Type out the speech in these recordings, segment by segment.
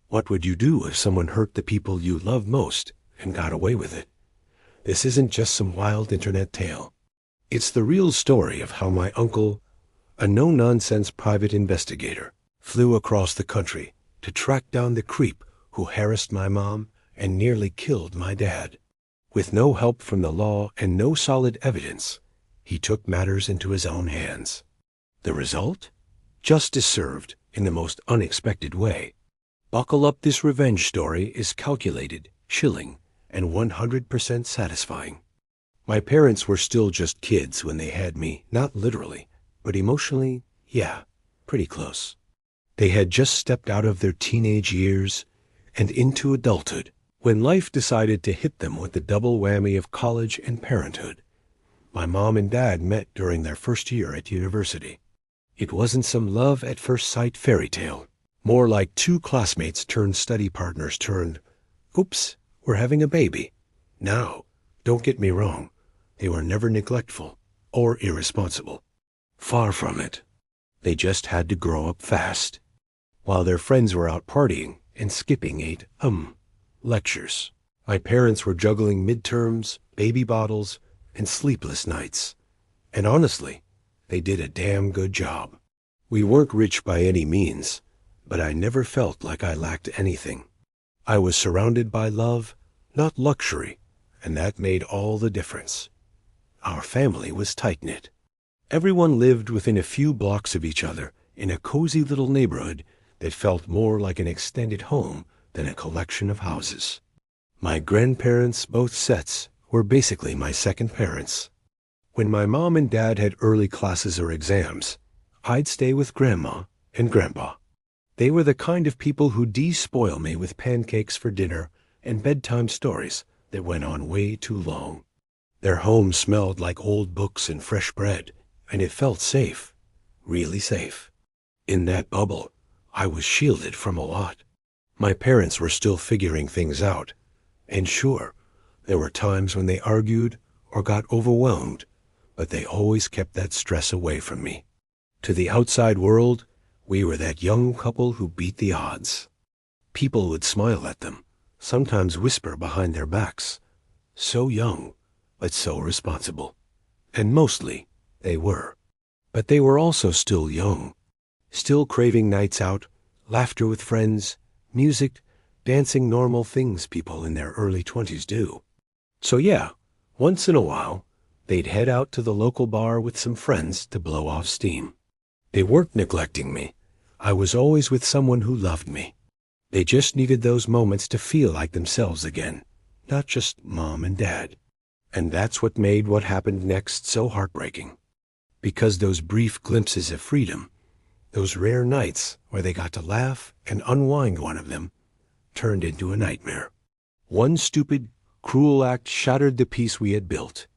What would you do if someone hurt the people you love most and got away with it? This isn't just some wild internet tale. It's the real story of how my uncle, a no-nonsense private investigator, flew across the country to track down the creep who harassed my mom and nearly killed my dad. With no help from the law and no solid evidence, he took matters into his own hands. The result? Justice served in the most unexpected way. Buckle up, this revenge story is calculated, chilling, and 100% satisfying. My parents were still just kids when they had me, not literally, but emotionally, yeah, pretty close. They had just stepped out of their teenage years and into adulthood when life decided to hit them with the double whammy of college and parenthood. My mom and dad met during their first year at university. It wasn't some love at first sight fairy tale, more like two classmates turned study partners turned, oops, we're having a baby. Now, don't get me wrong, they were never neglectful or irresponsible. Far from it. They just had to grow up fast. While their friends were out partying and skipping lectures, my parents were juggling midterms, baby bottles, and sleepless nights. And honestly, they did a damn good job. We weren't rich by any means, but I never felt like I lacked anything. I was surrounded by love, not luxury, and that made all the difference. Our family was tight-knit. Everyone lived within a few blocks of each other in a cozy little neighborhood that felt more like an extended home than a collection of houses. My grandparents, both sets, were basically my second parents. When my mom and dad had early classes or exams, I'd stay with Grandma and Grandpa. They were the kind of people who despoil me with pancakes for dinner and bedtime stories that went on way too long. Their home smelled like old books and fresh bread, and it felt safe, really safe. In that bubble, I was shielded from a lot. My parents were still figuring things out, and sure, there were times when they argued or got overwhelmed, but they always kept that stress away from me. To the outside world, we were that young couple who beat the odds. People would smile at them, sometimes whisper behind their backs. So young, but so responsible. And mostly, they were. But they were also still young, still craving nights out, laughter with friends, music, dancing, normal things people in their early 20s do. So yeah, once in a while, they'd head out to the local bar with some friends to blow off steam. They weren't neglecting me. I was always with someone who loved me. They just needed those moments to feel like themselves again, not just mom and dad. And that's what made what happened next so heartbreaking. Because those brief glimpses of freedom, those rare nights where they got to laugh and unwind, one of them, turned into a nightmare. One stupid, cruel act shattered the peace we had built,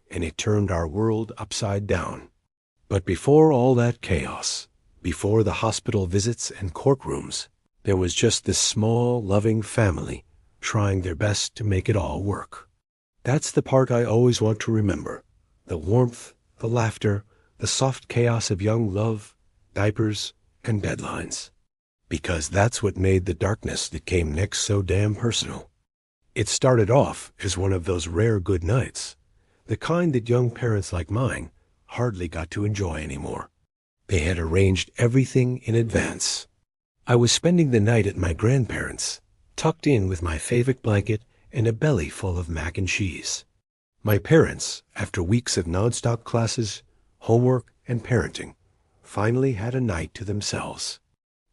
and it turned our world upside down. But before all that chaos, before the hospital visits and courtrooms, there was just this small, loving family trying their best to make it all work. That's the part I always want to remember. The warmth, the laughter, the soft chaos of young love, diapers, and deadlines. Because that's what made the darkness that came next so damn personal. It started off as one of those rare good nights, the kind that young parents like mine hardly got to enjoy anymore. They had arranged everything in advance. I was spending the night at my grandparents', tucked in with my favorite blanket and a belly full of mac and cheese. My parents, after weeks of nonstop classes, homework, and parenting, finally had a night to themselves.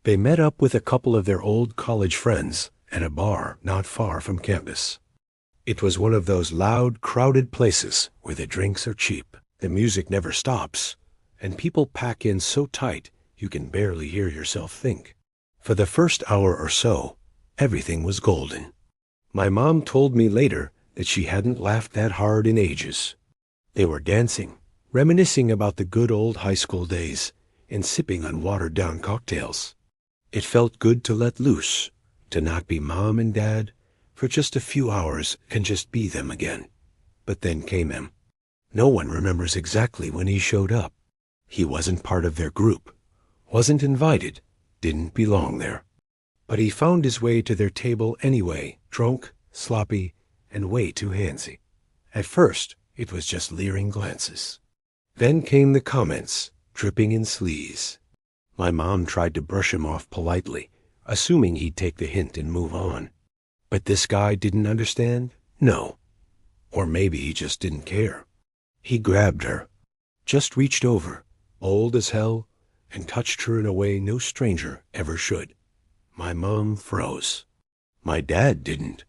They met up with a couple of their old college friends at a bar not far from campus. It was one of those loud, crowded places where the drinks are cheap, the music never stops, and people pack in so tight you can barely hear yourself think. For the first hour or so, everything was golden. My mom told me later that she hadn't laughed that hard in ages. They were dancing, reminiscing about the good old high school days, and sipping on watered-down cocktails. It felt good to let loose, to not be mom and dad for just a few hours and just be them again. But then came him. No one remembers exactly when he showed up. He wasn't part of their group, wasn't invited, didn't belong there. But he found his way to their table anyway, drunk, sloppy, and way too handsy. At first, it was just leering glances. Then came the comments, dripping in sleaze. My mom tried to brush him off politely, assuming he'd take the hint and move on. But this guy didn't understand? No. Or maybe he just didn't care. He grabbed her, just reached over, old as hell, and touched her in a way no stranger ever should. My mom froze. My dad didn't.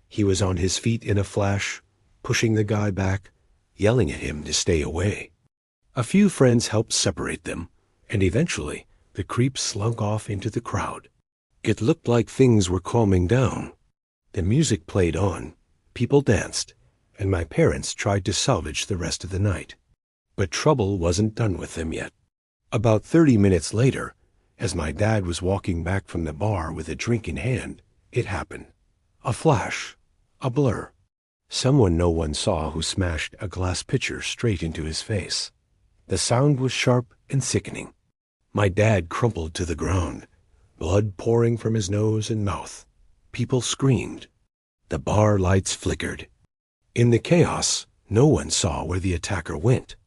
He was on his feet in a flash, pushing the guy back, yelling at him to stay away. A few friends helped separate them, and eventually the creep slunk off into the crowd. It looked like things were calming down. The music played on, people danced, and my parents tried to salvage the rest of the night. But trouble wasn't done with them yet. About 30 minutes later, as my dad was walking back from the bar with a drink in hand, it happened. A flash, a blur. Someone no one saw who smashed a glass pitcher straight into his face. The sound was sharp and sickening. My dad crumpled to the ground, blood pouring from his nose and mouth. People screamed. The bar lights flickered. In the chaos, no one saw where the attacker went.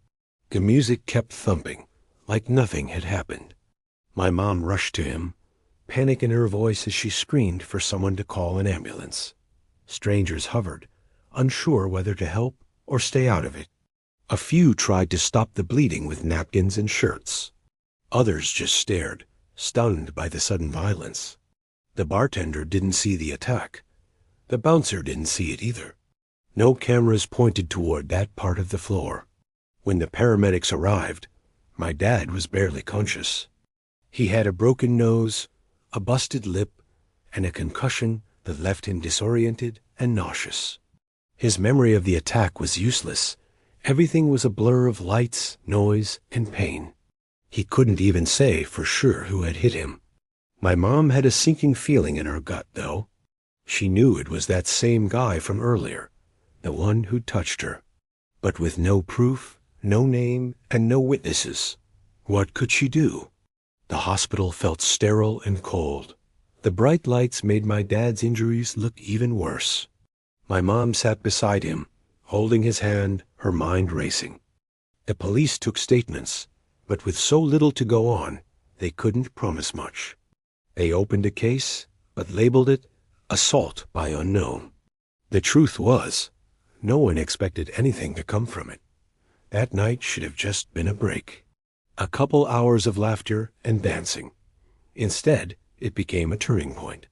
The music kept thumping, like nothing had happened. My mom rushed to him, panic in her voice as she screamed for someone to call an ambulance. Strangers hovered, unsure whether to help or stay out of it. A few tried to stop the bleeding with napkins and shirts. Others just stared, stunned by the sudden violence. The bartender didn't see the attack. The bouncer didn't see it either. No cameras pointed toward that part of the floor. When the paramedics arrived, my dad was barely conscious. He had a broken nose, a busted lip, and a concussion that left him disoriented and nauseous. His memory of the attack was useless. Everything was a blur of lights, noise, and pain. He couldn't even say for sure who had hit him. My mom had a sinking feeling in her gut, though. She knew it was that same guy from earlier, the one who touched her. But with no proof, no name, and no witnesses, what could she do? The hospital felt sterile and cold. The bright lights made my dad's injuries look even worse. My mom sat beside him, holding his hand, her mind racing. The police took statements, but with so little to go on, they couldn't promise much. They opened a case, but labeled it assault by unknown. The truth was, no one expected anything to come from it. That night should have just been a break. A couple hours of laughter and dancing. Instead, it became a turning point.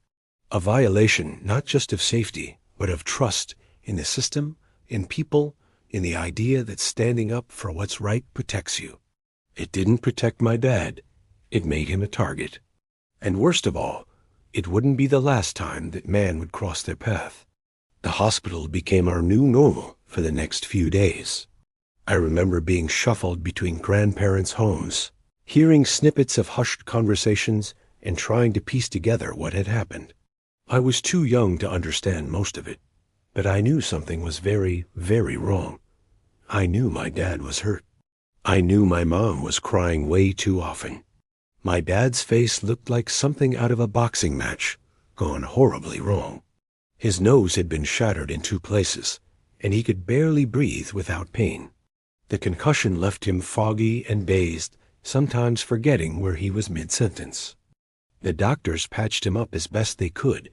A violation not just of safety, but of trust in the system, in people, in the idea that standing up for what's right protects you. It didn't protect my dad. It made him a target. And worst of all, it wouldn't be the last time that man would cross their path. The hospital became our new normal for the next few days. I remember being shuffled between grandparents' homes, hearing snippets of hushed conversations and trying to piece together what had happened. I was too young to understand most of it, but I knew something was very, very wrong. I knew my dad was hurt. I knew my mom was crying way too often. My dad's face looked like something out of a boxing match, gone horribly wrong. His nose had been shattered in 2 places, and he could barely breathe without pain. The concussion left him foggy and dazed, sometimes forgetting where he was mid-sentence. The doctors patched him up as best they could,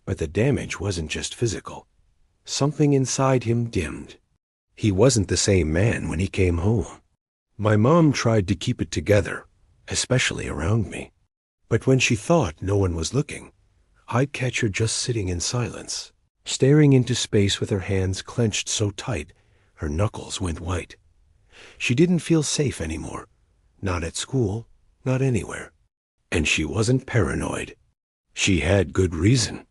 but the damage wasn't just physical. Something inside him dimmed. He wasn't the same man when he came home. My mom tried to keep it together, especially around me. But when she thought no one was looking, I'd catch her just sitting in silence, staring into space with her hands clenched so tight her knuckles went white. She didn't feel safe anymore. Not at school, not anywhere. And she wasn't paranoid. She had good reason.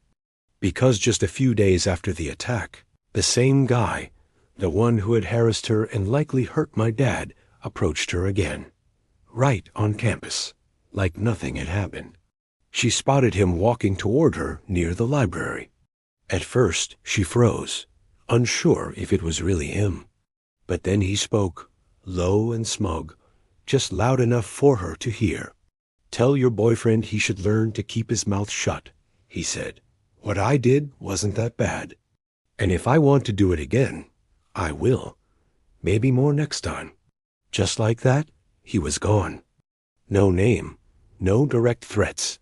Because just a few days after the attack, the same guy, the one who had harassed her and likely hurt my dad, approached her again. Right on campus, like nothing had happened. She spotted him walking toward her near the library. At first, she froze, unsure if it was really him. But then he spoke, low and smug, just loud enough for her to hear. "Tell your boyfriend he should learn to keep his mouth shut," he said. What I did wasn't that bad. And if I want to do it again, I will. Maybe more next time. Just like that, he was gone. No name, no direct threats,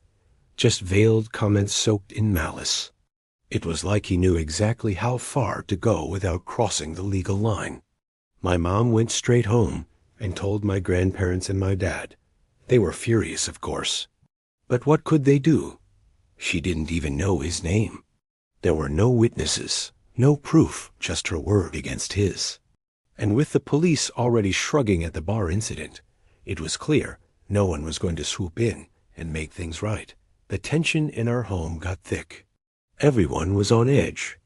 just veiled comments soaked in malice. It was like he knew exactly how far to go without crossing the legal line. My mom went straight home and told my grandparents and my dad. They were furious, of course. But what could they do? She didn't even know his name. There were no witnesses, no proof, just her word against his. And with the police already shrugging at the bar incident, it was clear no one was going to swoop in and make things right. The tension in our home got thick. Everyone was on edge.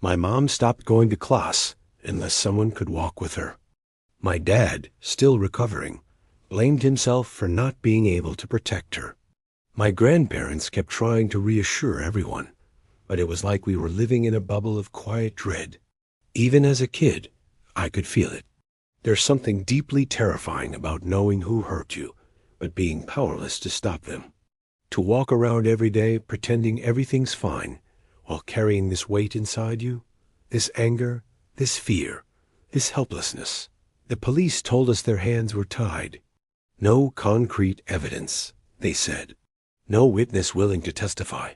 My mom stopped going to class unless someone could walk with her. My dad, still recovering, blamed himself for not being able to protect her. My grandparents kept trying to reassure everyone, but it was like we were living in a bubble of quiet dread. Even as a kid, I could feel it. There's something deeply terrifying about knowing who hurt you, but being powerless to stop them. To walk around every day pretending everything's fine, while carrying this weight inside you, this anger, this fear, this helplessness. The police told us their hands were tied. No concrete evidence, they said. No witness willing to testify.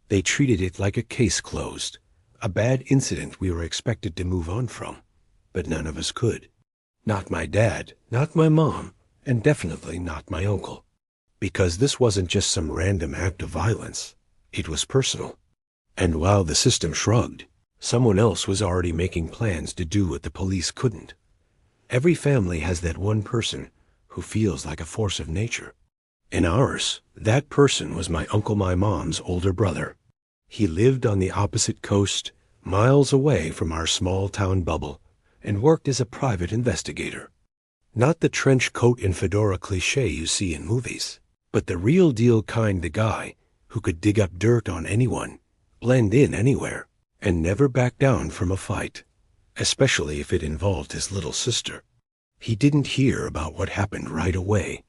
They treated it like a case closed, a bad incident we were expected to move on from, but none of us could. Not my dad, not my mom, and definitely not my uncle. Because this wasn't just some random act of violence. It was personal. And while the system shrugged, someone else was already making plans to do what the police couldn't. Every family has that one person who feels like a force of nature. In ours, that person was my uncle, my mom's older brother. He lived on the opposite coast, miles away from our small town bubble, and worked as a private investigator. Not the trench coat and fedora cliché you see in movies, but the real deal kind, the guy who could dig up dirt on anyone, blend in anywhere, and never back down from a fight, especially if it involved his little sister. He didn't hear about what happened right away.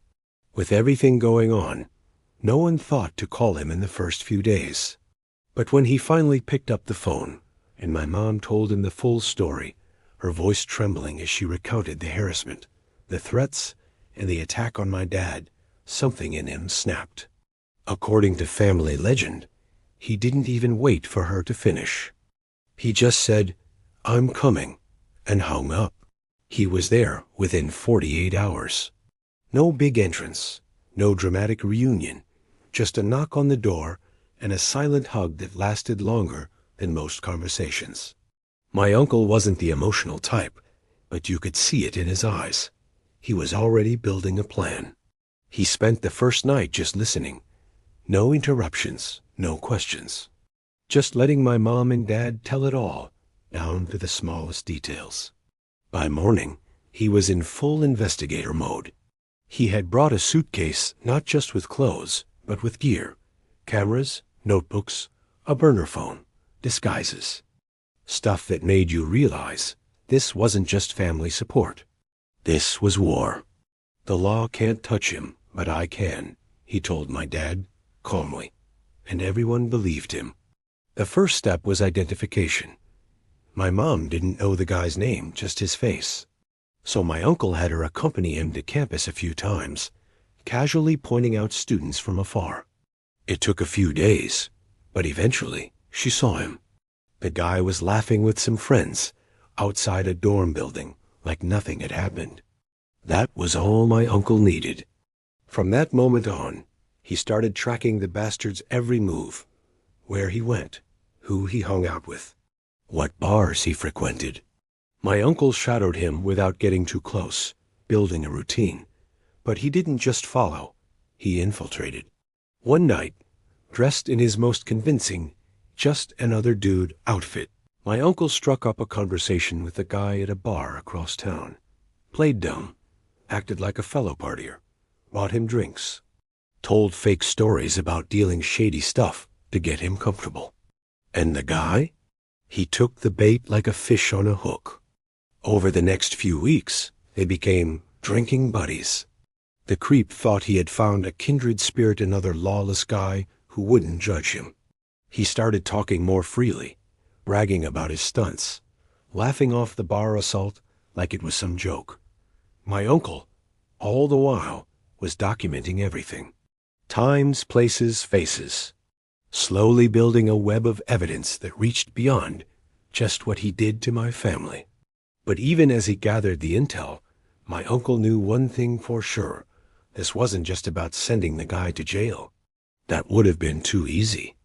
With everything going on, no one thought to call him in the first few days. But when he finally picked up the phone, and my mom told him the full story, her voice trembling as she recounted the harassment, the threats, and the attack on my dad, something in him snapped. According to family legend, he didn't even wait for her to finish. He just said, "I'm coming," and hung up. He was there within 48 hours. No big entrance, no dramatic reunion, just a knock on the door and a silent hug that lasted longer than most conversations. My uncle wasn't the emotional type, but you could see it in his eyes. He was already building a plan. He spent the first night just listening. No interruptions, no questions. Just letting my mom and dad tell it all, down to the smallest details. By morning, he was in full investigator mode. He had brought a suitcase not just with clothes, but with gear, cameras, notebooks, a burner phone, disguises. Stuff that made you realize this wasn't just family support. This was war. The law can't touch him, but I can, he told my dad, calmly, and everyone believed him. The first step was identification. My mom didn't know the guy's name, just his face. So my uncle had her accompany him to campus a few times, casually pointing out students from afar. It took a few days, but eventually she saw him. The guy was laughing with some friends outside a dorm building like nothing had happened. That was all my uncle needed. From that moment on, he started tracking the bastard's every move, where he went, who he hung out with, what bars he frequented. My uncle shadowed him without getting too close, building a routine. But he didn't just follow, he infiltrated. One night, dressed in his most convincing, just another dude outfit, my uncle struck up a conversation with a guy at a bar across town. Played dumb, acted like a fellow partier, bought him drinks, told fake stories about dealing shady stuff to get him comfortable. And the guy? He took the bait like a fish on a hook. Over the next few weeks, they became drinking buddies. The creep thought he had found a kindred spirit, another lawless guy who wouldn't judge him. He started talking more freely, bragging about his stunts, laughing off the bar assault like it was some joke. My uncle, all the while, was documenting everything. Times, places, faces. Slowly building a web of evidence that reached beyond just what he did to my family. But even as he gathered the intel, my uncle knew one thing for sure. This wasn't just about sending the guy to jail. That would have been too easy.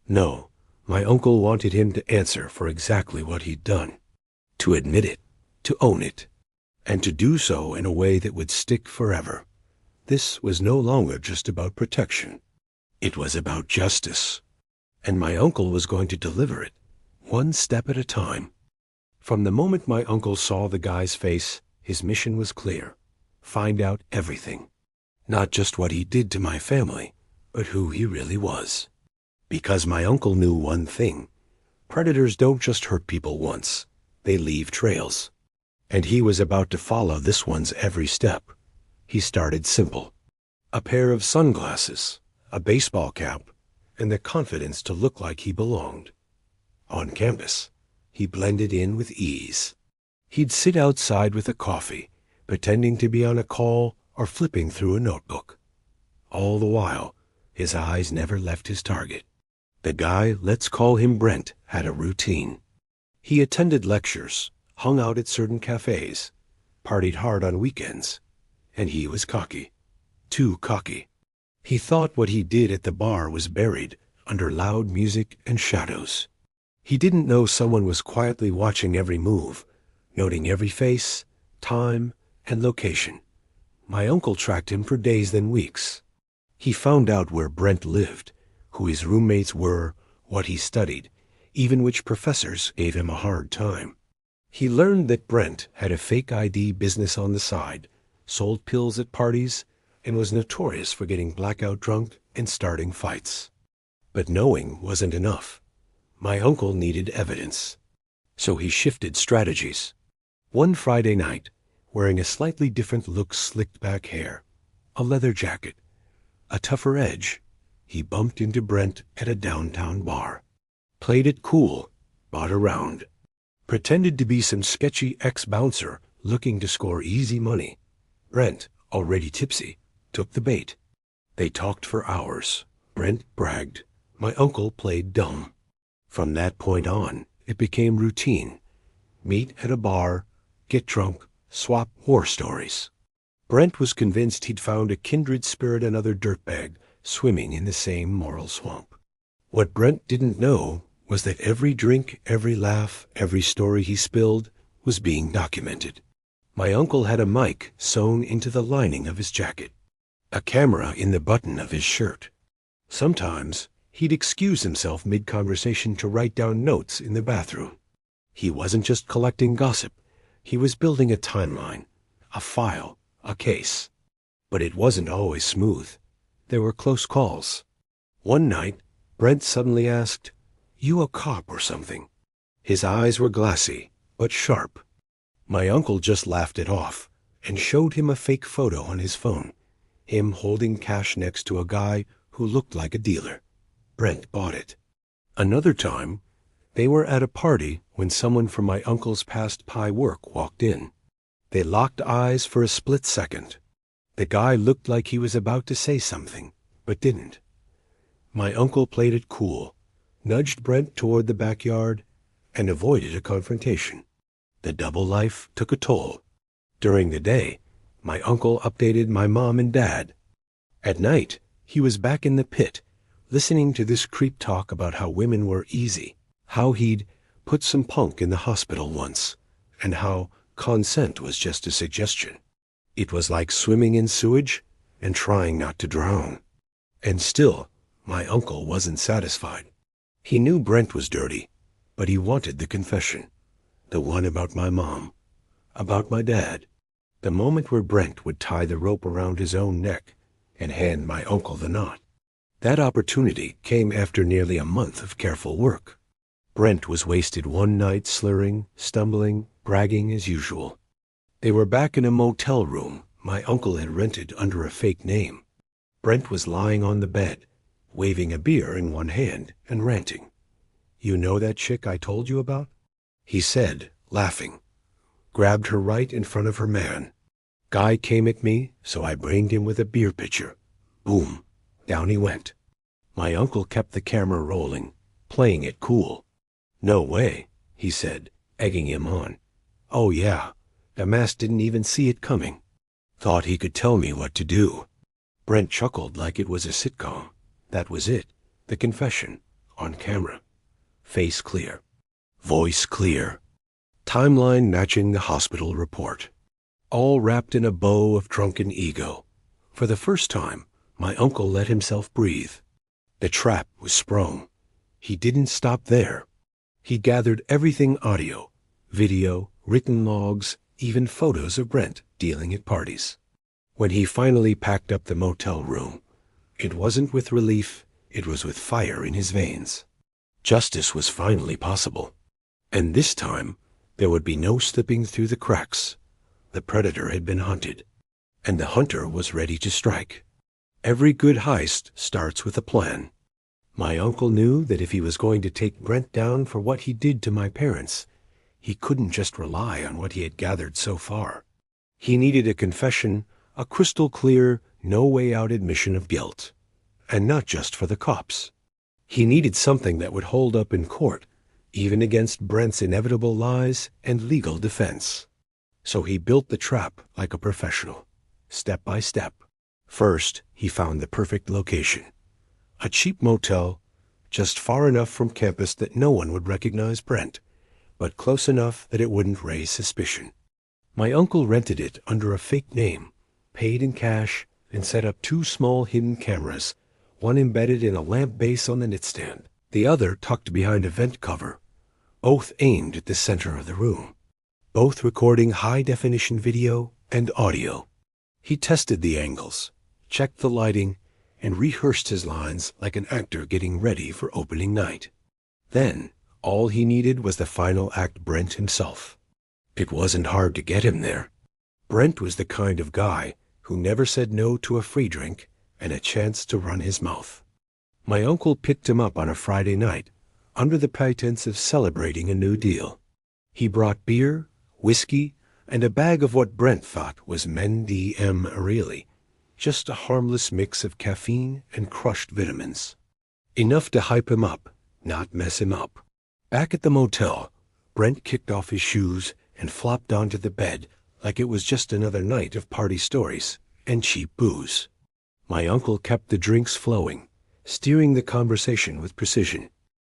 No, my uncle wanted him to answer for exactly what he'd done. To admit it, to own it, and to do so in a way that would stick forever. This was no longer just about protection. It was about justice. And my uncle was going to deliver it, one step at a time. From the moment my uncle saw the guy's face, his mission was clear. Find out everything. Not just what he did to my family, but who he really was. Because my uncle knew one thing. Predators don't just hurt people once. They leave trails. And he was about to follow this one's every step. He started simple. A pair of sunglasses, a baseball cap, and the confidence to look like he belonged. On campus, he blended in with ease. He'd sit outside with a coffee, pretending to be on a call or flipping through a notebook. All the while, his eyes never left his target. The guy, let's call him Brent, had a routine. He attended lectures, hung out at certain cafes, partied hard on weekends, and he was cocky. Too cocky. He thought what he did at the bar was buried under loud music and shadows. He didn't know someone was quietly watching every move, noting every face, time, and location. My uncle tracked him for days then weeks. He found out where Brent lived, who his roommates were, what he studied, even which professors gave him a hard time. He learned that Brent had a fake ID business on the side, sold pills at parties, and was notorious for getting blackout drunk and starting fights. But knowing wasn't enough. My uncle needed evidence. So he shifted strategies. One Friday night, wearing a slightly different look slicked back hair, a leather jacket, a tougher edge, he bumped into Brent at a downtown bar. Played it cool, bought a round. Pretended to be some sketchy ex-bouncer looking to score easy money. Brent, already tipsy, took the bait. They talked for hours. Brent bragged. My uncle played dumb. From that point on, it became routine. Meet at a bar, get drunk, swap war stories. Brent was convinced he'd found a kindred spirit, another dirtbag, swimming in the same moral swamp. What Brent didn't know was that every drink, every laugh, every story he spilled was being documented. My uncle had a mic sewn into the lining of his jacket, a camera in the button of his shirt. Sometimes he'd excuse himself mid-conversation to write down notes in the bathroom. He wasn't just collecting gossip. He was building a timeline, a file, a case. But it wasn't always smooth. There were close calls. One night, Brent suddenly asked, "You a cop or something?" His eyes were glassy, but sharp. My uncle just laughed it off and showed him a fake photo on his phone, him holding cash next to a guy who looked like a dealer. Brent bought it. Another time, they were at a party when someone from my uncle's past Pi work walked in. They locked eyes for a split second. The guy looked like he was about to say something, but didn't. My uncle played it cool, nudged Brent toward the backyard, and avoided a confrontation. The double life took a toll. During the day, my uncle updated my mom and dad. At night, he was back in the pit, listening to this creep talk about how women were easy, how he'd put some punk in the hospital once, and how consent was just a suggestion. It was like swimming in sewage and trying not to drown. And still, my uncle wasn't satisfied. He knew Brent was dirty, but he wanted the confession. The one about my mom, about my dad. The moment where Brent would tie the rope around his own neck and hand my uncle the knot. That opportunity came after nearly a month of careful work. Brent was wasted one night, slurring, stumbling, bragging as usual. They were back in a motel room my uncle had rented under a fake name. Brent was lying on the bed, waving a beer in one hand and ranting. "You know that chick I told you about?" he said, laughing. Grabbed her right in front of her man. Guy came at me, so I brained him with a beer pitcher. Boom. Down he went. My uncle kept the camera rolling, playing it cool. "No way," he said, egging him on. "Oh yeah, Damas didn't even see it coming. Thought he could tell me what to do." Brent chuckled like it was a sitcom. That was it. The confession. On camera. Face clear. Voice clear. Timeline matching the hospital report. All wrapped in a bow of drunken ego. For the first time, my uncle let himself breathe. The trap was sprung. He didn't stop there. He gathered everything audio, video, written logs, even photos of Brent dealing at parties. When he finally packed up the motel room, it wasn't with relief, it was with fire in his veins. Justice was finally possible. And this time, there would be no slipping through the cracks. The predator had been hunted, and the hunter was ready to strike. Every good heist starts with a plan. My uncle knew that if he was going to take Brent down for what he did to my parents, he couldn't just rely on what he had gathered so far. He needed a confession, a crystal clear, no-way-out admission of guilt. And not just for the cops. He needed something that would hold up in court, even against Brent's inevitable lies and legal defense. So he built the trap like a professional, step by step. First, he found the perfect location. A cheap motel, just far enough from campus that no one would recognize Brent, but close enough that it wouldn't raise suspicion. My uncle rented it under a fake name, paid in cash, and set up 2 small hidden cameras, one embedded in a lamp base on the nightstand, the other tucked behind a vent cover, both aimed at the center of the room, both recording high-definition video and audio. He tested the angles, checked the lighting, and rehearsed his lines like an actor getting ready for opening night. Then, all he needed was the final act Brent himself. It wasn't hard to get him there. Brent was the kind of guy who never said no to a free drink and a chance to run his mouth. My uncle picked him up on a Friday night, under the pretense of celebrating a new deal. He brought beer, whiskey, and a bag of what Brent thought was Mendy-M Areeli, just a harmless mix of caffeine and crushed vitamins. Enough to hype him up, not mess him up. Back at the motel, Brent kicked off his shoes and flopped onto the bed like it was just another night of party stories and cheap booze. My uncle kept the drinks flowing, steering the conversation with precision.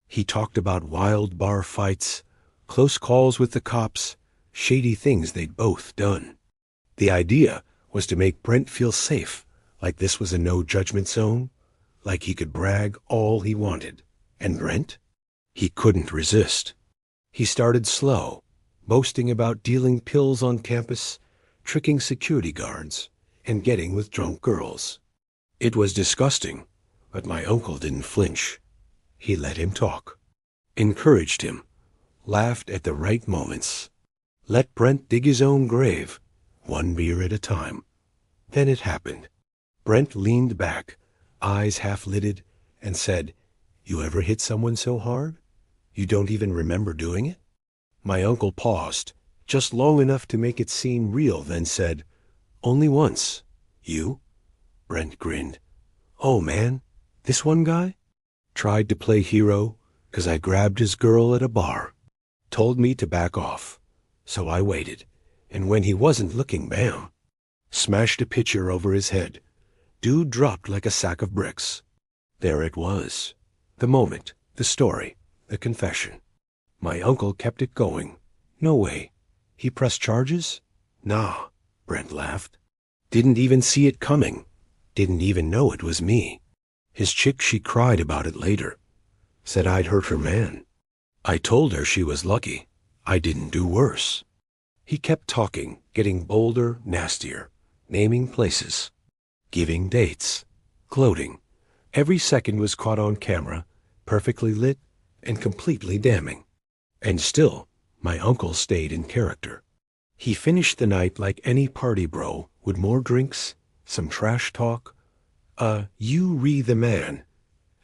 He talked about wild bar fights, close calls with the cops, shady things they'd both done. The idea was to make Brent feel safe, like this was a no-judgment zone, like he could brag all he wanted. And Brent? He couldn't resist. He started slow, boasting about dealing pills on campus, tricking security guards, and getting with drunk girls. It was disgusting, but my uncle didn't flinch. He let him talk, encouraged him, laughed at the right moments. Let Brent dig his own grave, one beer at a time. Then it happened. Brent leaned back, eyes half-lidded, and said, "You ever hit someone so hard? You don't even remember doing it?" My uncle paused, just long enough to make it seem real, then said, "Only once. You?" Brent grinned. "Oh, man, this one guy? Tried to play hero, 'cause I grabbed his girl at a bar. Told me to back off. So I waited, and when he wasn't looking, bam. Smashed a pitcher over his head. Dude dropped like a sack of bricks. There it was. The moment, the story, the confession. My uncle kept it going. No way. He pressed charges? Nah, Brent laughed. Didn't even see it coming. Didn't even know it was me. His chick, she cried about it later. Said I'd hurt her man. I told her she was lucky. I didn't do worse. He kept talking, getting bolder, nastier, naming places, giving dates, gloating. Every second was caught on camera, perfectly lit and completely damning. And still, my uncle stayed in character. He finished the night like any party bro, with more drinks, some trash talk, you re the man,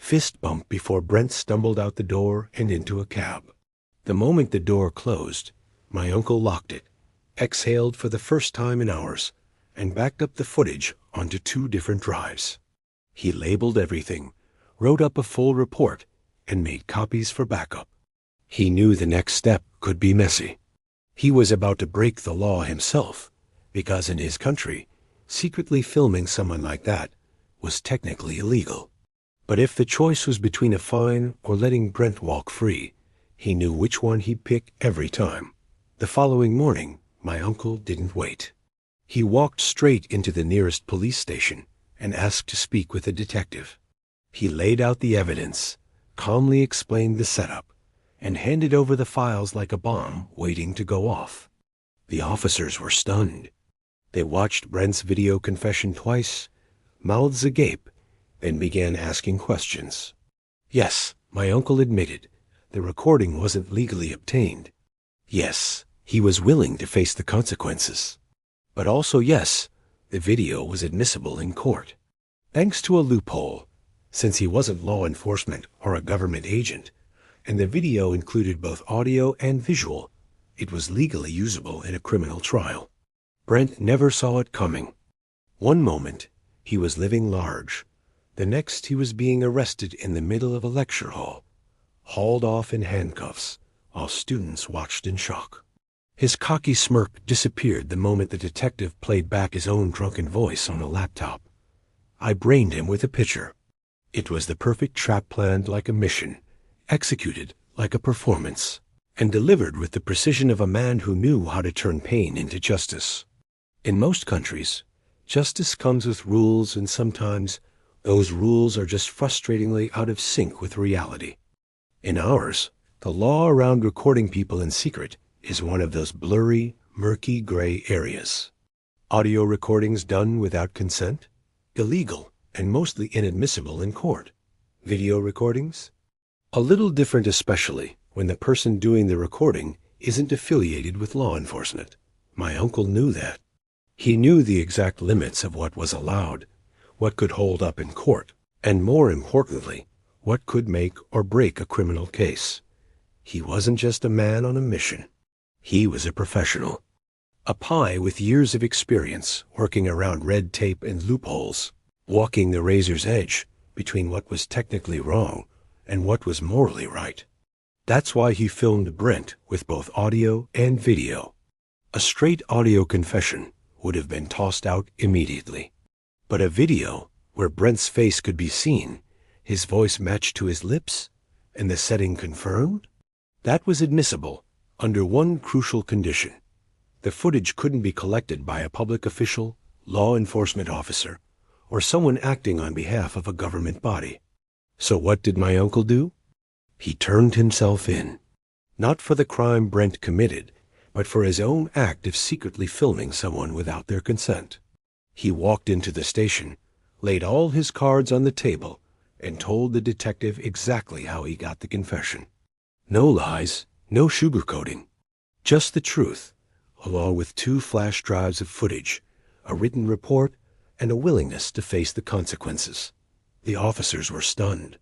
Fist bump before Brent stumbled out the door and into a cab. The moment the door closed, my uncle locked it, exhaled for the first time in hours, and backed up the footage onto 2 different drives. He labeled everything, wrote up a full report, and made copies for backup. He knew the next step could be messy. He was about to break the law himself, because in his country, secretly filming someone like that was technically illegal. But if the choice was between a fine or letting Brent walk free, he knew which one he'd pick every time. The following morning, my uncle didn't wait. He walked straight into the nearest police station and asked to speak with a detective. He laid out the evidence, calmly explained the setup, and handed over the files like a bomb waiting to go off. The officers were stunned. They watched Brent's video confession twice, mouths agape, then began asking questions. Yes, my uncle admitted, the recording wasn't legally obtained. Yes, he was willing to face the consequences. But also yes, the video was admissible in court. Thanks to a loophole, since he wasn't law enforcement or a government agent, and the video included both audio and visual, it was legally usable in a criminal trial. Brent never saw it coming. One moment, he was living large. The next, he was being arrested in the middle of a lecture hall, hauled off in handcuffs, while students watched in shock. His cocky smirk disappeared the moment the detective played back his own drunken voice on a laptop. I brained him with a picture. It was the perfect trap planned like a mission, executed like a performance, and delivered with the precision of a man who knew how to turn pain into justice. In most countries, justice comes with rules, and sometimes those rules are just frustratingly out of sync with reality. In ours, the law around recording people in secret is one of those blurry, murky gray areas. Audio recordings done without consent? Illegal and mostly inadmissible in court. Video recordings? A little different, especially when the person doing the recording isn't affiliated with law enforcement. My uncle knew that. He knew the exact limits of what was allowed, what could hold up in court, and more importantly, what could make or break a criminal case. He wasn't just a man on a mission. He was a professional. A PI with years of experience working around red tape and loopholes, walking the razor's edge between what was technically wrong and what was morally right. That's why he filmed Brent with both audio and video. A straight audio confession would have been tossed out immediately. But a video where Brent's face could be seen, his voice matched to his lips, and the setting confirmed, that was admissible under one crucial condition. The footage couldn't be collected by a public official, law enforcement officer, or someone acting on behalf of a government body. So what did my uncle do? He turned himself in. Not for the crime Brent committed, but for his own act of secretly filming someone without their consent. He walked into the station, laid all his cards on the table, and told the detective exactly how he got the confession. No lies, no sugarcoating. Just the truth, along with 2 flash drives of footage, a written report, and a willingness to face the consequences. The officers were stunned,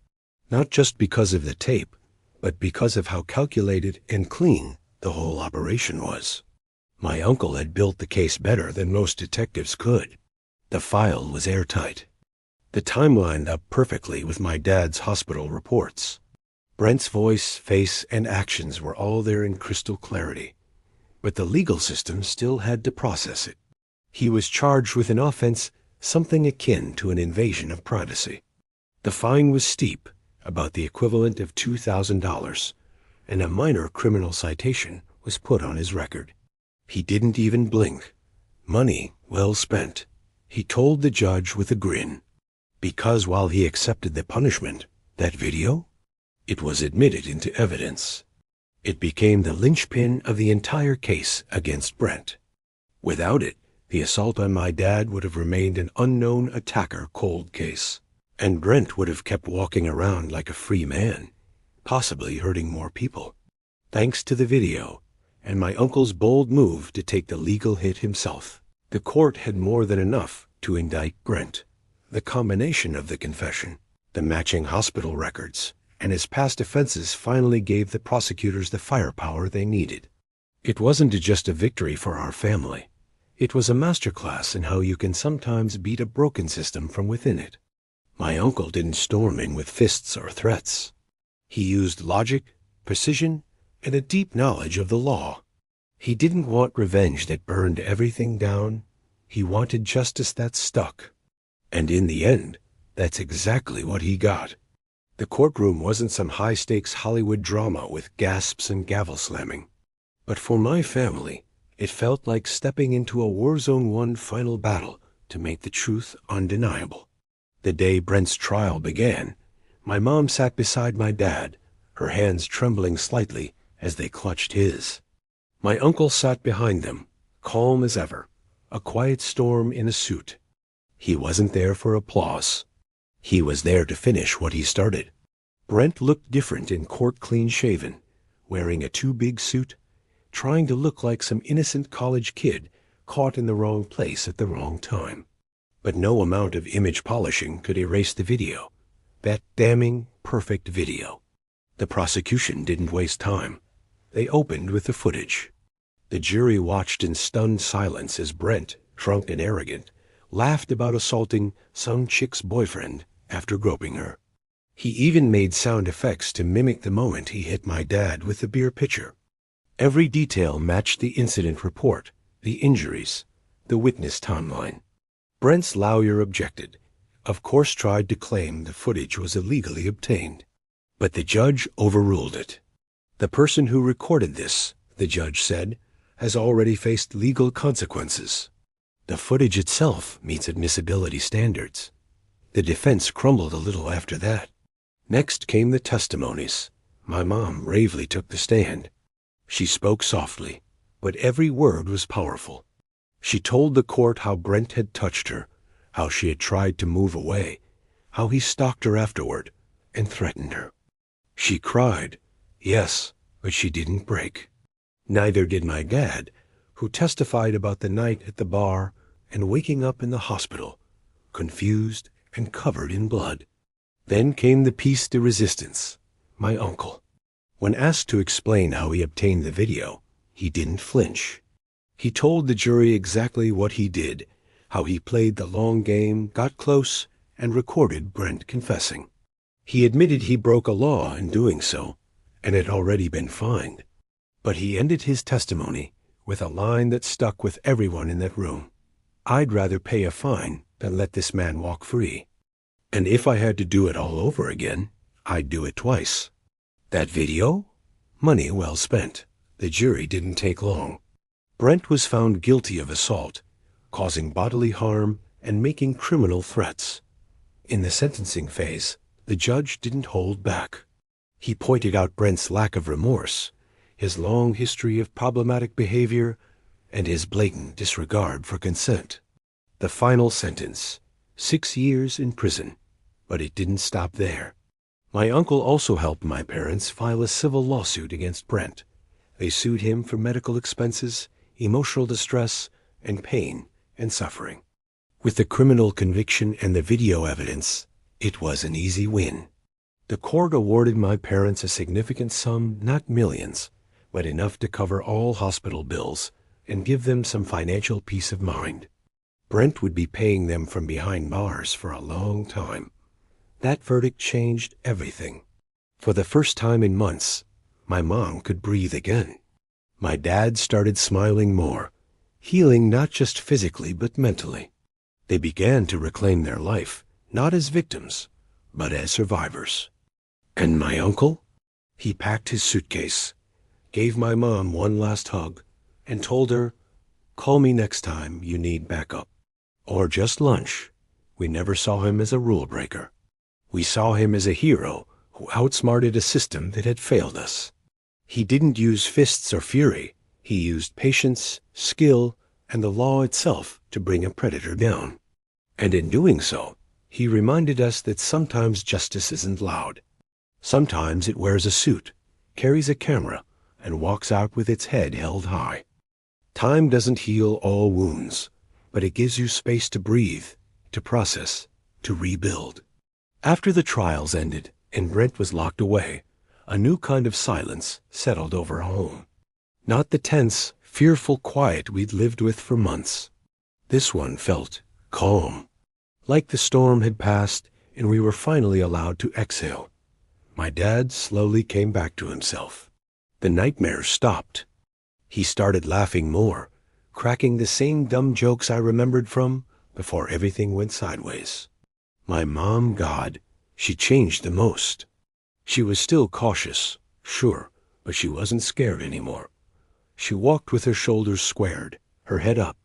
not just because of the tape, but because of how calculated and clean the whole operation was. My uncle had built the case better than most detectives could. The file was airtight. The time lined up perfectly with my dad's hospital reports. Brent's voice, face, and actions were all there in crystal clarity. But the legal system still had to process it. He was charged with an offense something akin to an invasion of privacy. The fine was steep, about the equivalent of $2,000, and a minor criminal citation was put on his record. He didn't even blink. Money well spent. He told the judge with a grin. Because while he accepted the punishment, that video, it was admitted into evidence. It became the linchpin of the entire case against Brent. Without it, the assault on my dad would have remained an unknown attacker cold case, and Brent would have kept walking around like a free man, possibly hurting more people. Thanks to the video, and my uncle's bold move to take the legal hit himself, the court had more than enough to indict Brent. The combination of the confession, the matching hospital records, and his past offenses finally gave the prosecutors the firepower they needed. It wasn't just a victory for our family. It was a masterclass in how you can sometimes beat a broken system from within it. My uncle didn't storm in with fists or threats. He used logic, precision, and a deep knowledge of the law. He didn't want revenge that burned everything down. He wanted justice that stuck. And in the end, that's exactly what he got. The courtroom wasn't some high-stakes Hollywood drama with gasps and gavel slamming. But for my family, it felt like stepping into a War Zone 1 final battle to make the truth undeniable. The day Brent's trial began, my mom sat beside my dad, her hands trembling slightly as they clutched his. My uncle sat behind them, calm as ever, a quiet storm in a suit. He wasn't there for applause. He was there to finish what he started. Brent looked different in court, clean-shaven, wearing a too-big suit, trying to look like some innocent college kid caught in the wrong place at the wrong time. But no amount of image polishing could erase the video. That damning, perfect video. The prosecution didn't waste time. They opened with the footage. The jury watched in stunned silence as Brent, drunk and arrogant, laughed about assaulting some chick's boyfriend after groping her. He even made sound effects to mimic the moment he hit my dad with the beer pitcher. Every detail matched the incident report, the injuries, the witness timeline. Brent's lawyer objected, of course tried to claim the footage was illegally obtained. But the judge overruled it. The person who recorded this, the judge said, has already faced legal consequences. The footage itself meets admissibility standards. The defense crumbled a little after that. Next came the testimonies. My mom bravely took the stand. She spoke softly, but every word was powerful. She told the court how Brent had touched her, how she had tried to move away, how he stalked her afterward and threatened her. She cried, yes, but she didn't break. Neither did my dad, who testified about the night at the bar and waking up in the hospital, confused and covered in blood. Then came the piece de resistance, my uncle. When asked to explain how he obtained the video, he didn't flinch. He told the jury exactly what he did, how he played the long game, got close, and recorded Brent confessing. He admitted he broke a law in doing so, and had already been fined. But he ended his testimony with a line that stuck with everyone in that room. I'd rather pay a fine than let this man walk free. And if I had to do it all over again, I'd do it twice. That video? Money well spent. The jury didn't take long. Brent was found guilty of assault, causing bodily harm, and making criminal threats. In the sentencing phase, the judge didn't hold back. He pointed out Brent's lack of remorse, his long history of problematic behavior, and his blatant disregard for consent. The final sentence, 6 years in prison. But it didn't stop there. My uncle also helped my parents file a civil lawsuit against Brent. They sued him for medical expenses, emotional distress, and pain and suffering. With the criminal conviction and the video evidence, it was an easy win. The court awarded my parents a significant sum, not millions, but enough to cover all hospital bills and give them some financial peace of mind. Brent would be paying them from behind bars for a long time. That verdict changed everything. For the first time in months, my mom could breathe again. My dad started smiling more, healing not just physically but mentally. They began to reclaim their life, not as victims, but as survivors. And my uncle? He packed his suitcase, gave my mom one last hug, and told her, call me next time you need backup. Or just lunch. We never saw him as a rule breaker. We saw him as a hero who outsmarted a system that had failed us. He didn't use fists or fury. He used patience, skill, and the law itself to bring a predator down. And in doing so, he reminded us that sometimes justice isn't loud. Sometimes it wears a suit, carries a camera, and walks out with its head held high. Time doesn't heal all wounds, but it gives you space to breathe, to process, to rebuild. After the trials ended and Brent was locked away, a new kind of silence settled over our home. Not the tense, fearful quiet we'd lived with for months. This one felt calm, like the storm had passed and we were finally allowed to exhale. My dad slowly came back to himself. The nightmares stopped. He started laughing more, cracking the same dumb jokes I remembered from before everything went sideways. My mom, God, she changed the most. She was still cautious, sure, but she wasn't scared anymore. She walked with her shoulders squared, her head up,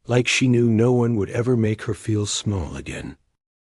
like she knew no one would ever make her feel small again.